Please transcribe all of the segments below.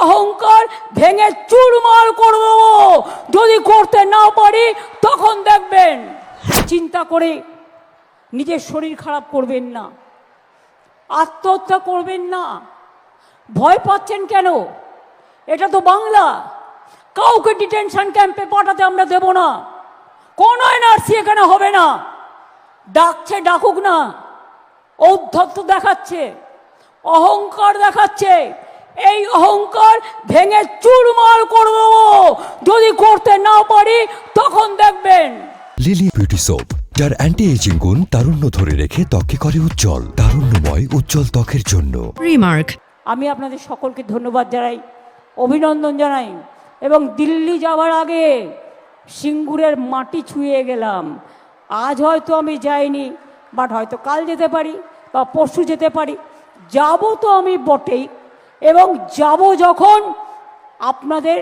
অহংকার ভেঙে চুরমার করে দেবো। যদি করতে না পারি তখন দেখবেন। চিন্তা করে নিজের শরীর খারাপ করবেন না, আত্মহত্যা করবেন না। ভয় পাচ্ছেন কেন? এটা তো বাংলা। কাউকে ডিটেনশন ক্যাম্পে পাঠাতে আমরা দেব না। কোনো এনআরসি এখানে হবে না। ডাকছে ডাকুক না, ঔদ্ধত্য দেখাচ্ছে, অহংকার দেখাচ্ছে। এই অহংকার ভেঙে চুরমার করে দেবো। যদি করতে না পারি তখন দেখবেন। লিলি বিউটি সোপ, যার অ্যান্টি এজিং গুণ তারুণ্য ধরে রেখে ত্বকে করে উজ্জ্বল, তারুণ্যময় উজ্জ্বল ত্বকের জন্য। রিমার্ক। আমি আপনাদের সকলকে ধন্যবাদ জানাই, অভিনন্দন জানাই। এবং দিল্লি যাওয়ার আগে সিঙ্গুরের মাটি ছুঁয়ে গেলাম। আজ হয়তো আমি যাইনি, বাট হয়তো কাল যেতে পারি বা পরশু যেতে পারি। যাব তো আমি বটেই, এবং যাব যখন আপনাদের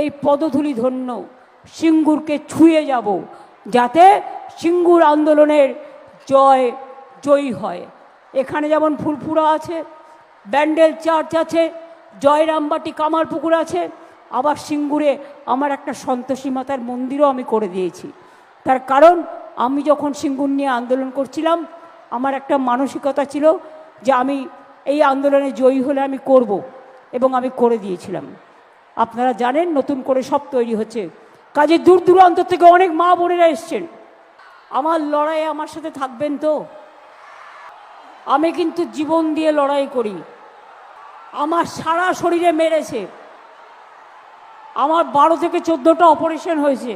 এই পদধূলি ধন্য সিঙ্গুরকে ছুঁয়ে যাব, যাতে সিঙ্গুর আন্দোলনের জয়ী হয়। এখানে যেমন ফুলপুরা আছে, ব্যান্ডেল চার্চ আছে, জয়রামবাটি কামারপুকুর আছে, আবার সিঙ্গুরে আমার একটা সন্তোষী মাতার মন্দিরও আমি করে দিয়েছি। তার কারণ আমি যখন সিঙ্গুর নিয়ে আন্দোলন করছিলাম, আমার একটা মানসিকতা ছিল যে আমি এই আন্দোলনে জয়ী হলে আমি করব, এবং আমি করে দিয়েছিলাম। আপনারা জানেন নতুন করে সব তৈরি হচ্ছে। কাজে দূর দূরান্ত থেকে অনেক মা বোনেরা এসছেন। আমার লড়াইয়ে আমার সাথে থাকবেন তো? আমি কিন্তু জীবন দিয়ে লড়াই করি। আমার সারা শরীরে মেরেছে। আমার 12 থেকে 14টা অপারেশন হয়েছে।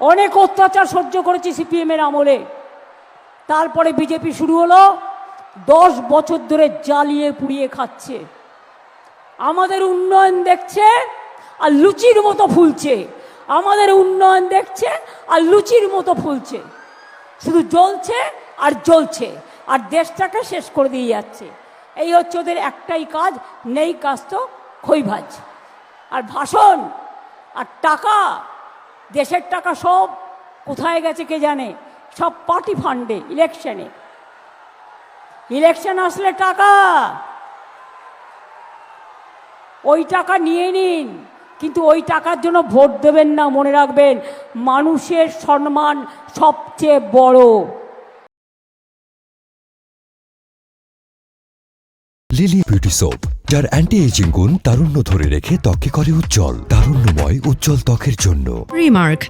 অনেক অত্যাচার সহ্য করেছি সিপিএমের আমলে। তারপরে বিজেপি শুরু হলো, 10 বছর ধরে জ্বালিয়ে পুড়িয়ে খাচ্ছে। আমাদের উন্নয়ন দেখছে আর লুচির মতো ফুলছে। আমাদের উন্নয়ন দেখছে আর লুচির মতো ফুলছে। শুধু জ্বলছে আর জ্বলছে, আর দেশটাকে শেষ করে দিয়ে যাচ্ছে। এই হচ্ছে ওদের একটাই কাজ, নেই কাজ তো খইভাজ আর ভাষণ আর টাকা। দেশের টাকা সব কোথায় গেছে কে জানে? সব পার্টি ফান্ডে, ইলেকশনে। ইলেকশন আসলে টাকা, ওই টাকা নিয়ে নিন, কিন্তু ওই টাকার জন্য ভোট দেবেন না। মনে রাখবেন, মানুষের সম্মান সবচেয়ে বড়। লিলি বিউটি সোপ, যার অ্যান্টি এজিং গুণ তারুণ্য ধরে রেখে ত্বকে করে উজ্জ্বল, তারুণ্যময় উজ্জ্বল ত্বকের জন্য। রিমার্ক।